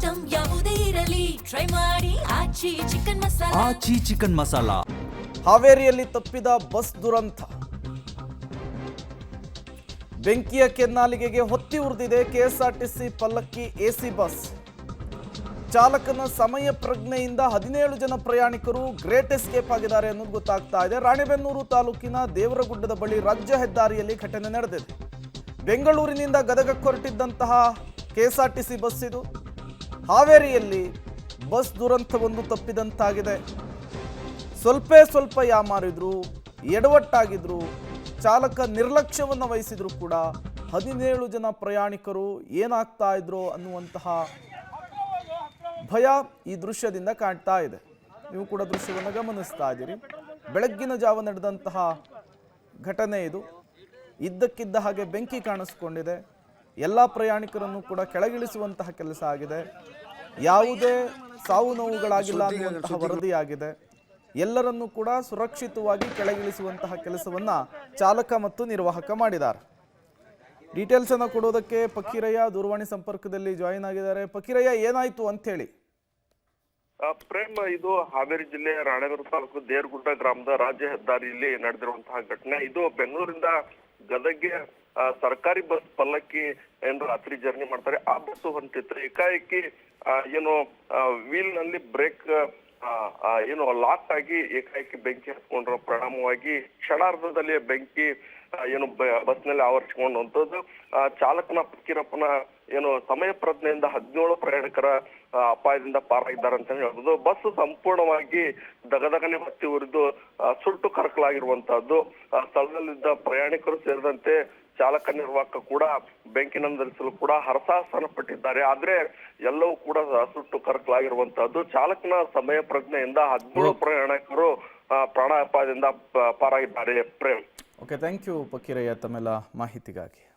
Item ಯಾವುದೇ ಇರಲಿ try ಮಾಡಿ ಆಚಿ ಚಿಕನ್ ಮಸಾಲಾ. ಆಚಿ ಚಿಕನ್ ಮಸಾಲಾ. ಹಾವೇರಿಯಲ್ಲಿ ತಪ್ಪಿದ ಬಸ್ ದುರಂತ. ಬೆಂಕಿಯ ಕೆನ್ನಾಲಿಗೆಗೆ ಹೊತ್ತಿ ಉರಿದಿದೆ ಕೆಎಸ್ಆರ್ಟಿಸಿ ಪಲ್ಲಕ್ಕಿ ಎಸಿ ಬಸ್. ಚಾಲಕನ ಸಮಯ ಪ್ರಜ್ಞೆಯಿಂದ 17 ಜನ ಪ್ರಯಾಣಿಕರು ಗ್ರೇಟ್ ಎಸ್ಕೇಪ್ ಆಗಿದ್ದಾರೆ ಅನ್ನೋದು ಗೊತ್ತಾಗ್ತಾ ಇದೆ. ರಾಣೆಬೆನ್ನೂರು ತಾಲೂಕಿನ ದೇವರಗುಡ್ಡದ ಬಳಿ ರಾಜ್ಯ ಹೆದ್ದಾರಿಯಲ್ಲಿ ಘಟನೆ ನಡೆದಿದೆ. ಬೆಂಗಳೂರಿನಿಂದ ಗದಗಕ್ಕೆ ಹೊರಟಿದ್ದಂತಹ ಕೆಎಸ್ಆರ್ಟಿಸಿ ಬಸ್ ಇದು. ಹಾವೇರಿಯಲ್ಲಿ ಬಸ್ ದುರಂತವೊಂದು ತಪ್ಪಿದಂತಾಗಿದೆ. ಸ್ವಲ್ಪ ಯಾಮಾರಿದ್ರು, ಎಡವಟ್ಟಾಗಿದ್ರು, ಚಾಲಕ ನಿರ್ಲಕ್ಷ್ಯವನ್ನು ವಹಿಸಿದ್ರು ಕೂಡ 17 ಜನ ಪ್ರಯಾಣಿಕರು ಏನಾಗ್ತಾ ಇದ್ರು ಅನ್ನುವಂತಹ ಭಯ ಈ ದೃಶ್ಯದಿಂದ ಕಾಣ್ತಾ ಇದೆ. ನೀವು ಕೂಡ ದೃಶ್ಯವನ್ನು ಗಮನಿಸ್ತಾ ಇದ್ದೀರಿ. ಬೆಳಗ್ಗಿನ ಜಾವ ನಡೆದಂತಹ ಘಟನೆ ಇದು. ಇದ್ದಕ್ಕಿದ್ದ ಹಾಗೆ ಬೆಂಕಿ ಕಾಣಿಸ್ಕೊಂಡಿದೆ. ಎಲ್ಲ ಪ್ರಯಾಣಿಕರನ್ನು ಕೂಡ ಕೆಳಗಿಳಿಸುವಂತಹ ಕೆಲಸ ಆಗಿದೆ. ಯಾವುದೇ ಸಾವು ನೋವುಗಳಾಗಿಲ್ಲ ಅನ್ನುವಂತಹ ವರದಿಯಾಗಿದೆ. ಎಲ್ಲರನ್ನೂ ಕೂಡ ಸುರಕ್ಷಿತವಾಗಿ ಕೆಳಗಿಳಿಸುವಂತಹ ಕೆಲಸವನ್ನ ಚಾಲಕ ಮತ್ತು ನಿರ್ವಾಹಕ ಮಾಡಿದ್ದಾರೆ. ಡೀಟೇಲ್ಸ್ ಅನ್ನು ಕೊಡೋದಕ್ಕೆ ಫಕೀರಯ್ಯ ದೂರವಾಣಿ ಸಂಪರ್ಕದಲ್ಲಿ ಜಾಯಿನ್ ಆಗಿದ್ದಾರೆ. ಫಕೀರಯ್ಯ, ಏನಾಯ್ತು ಅಂತ ಹೇಳಿ. ಪ್ರೇಮ್, ಇದು ಹಾವೇರಿ ಜಿಲ್ಲೆಯ ರಾಣೆಬೆನ್ನೂರು ತಾಲೂಕು ದೇವರಗುಡ್ಡ ಗ್ರಾಮದ ರಾಜ್ಯ ಹೆದ್ದಾರಿಯಲ್ಲಿ ನಡೆದಿರುವಂತಹ ಘಟನೆ. ಇದು ಬೆಂಗಳೂರಿಂದ ಗದಗ್ಗೆ ಸರ್ಕಾರಿ ಬಸ್ ಪಲ್ಲಕ್ಕಿ ಏನು ರಾತ್ರಿ ಜರ್ನಿ ಮಾಡ್ತಾರೆ, ಆ ಬಸ್ ಹೊಂಟಿತ್ತು. ಏಕಾಏಕಿ ಏನು ವೀಲ್ ನಲ್ಲಿ ಬ್ರೇಕ್ ಏನು ಲಾಕ್ ಆಗಿ ಏಕಾಏಕಿ ಬೆಂಕಿ ಹತ್ಕೊಂಡ್ರ ಪರಿಣಾಮವಾಗಿ ಕ್ಷಣಾರ್ಧದಲ್ಲಿ ಬೆಂಕಿ ಏನು ಬಸ್ ನಲ್ಲಿ ಆವರಿಸಿಕೊಂಡಂತದ್ದು. ಚಾಲಕನ ಫಕೀರಪ್ಪನ ಏನು ಸಮಯ ಪ್ರಜ್ಞೆಯಿಂದ 17 ಪ್ರಯಾಣಿಕರ ಅಪಾಯದಿಂದ ಪಾರಾಗಿದ್ದಾರೆ ಅಂತ ಹೇಳ್ಬೋದು. ಬಸ್ ಸಂಪೂರ್ಣವಾಗಿ ದಗದಗನೆ ಹೊತ್ತಿ ಉರಿದು ಸುಟ್ಟು ಕರಕಲಾಗಿರುವಂತಹದ್ದು. ಸ್ಥಳದಲ್ಲಿದ್ದ ಪ್ರಯಾಣಿಕರು ಸೇರಿದಂತೆ ಚಾಲಕ ನಿರ್ವಾಹಕ ಕೂಡ ಬೆಂಕಿ ನಂದಿಸಲು ಕೂಡ ಹರಸಾಹಸನ ಪಟ್ಟಿದ್ದಾರೆ. ಆದ್ರೆ ಎಲ್ಲವೂ ಕೂಡ ಸುಟ್ಟು ಕರಕಲಾಗಿರುವಂತಹದ್ದು. ಚಾಲಕನ ಸಮಯ ಪ್ರಜ್ಞೆಯಿಂದ 17 ಪ್ರಯಾಣಿಕರು ಪ್ರಾಣಾಪಾಯದಿಂದ ಪಾರಾಗಿದ್ದಾರೆ. Prem, okay, thank you Fakirayya ತಮ್ಮೆಲ್ಲ ಮಾಹಿತಿಗಾಗಿ.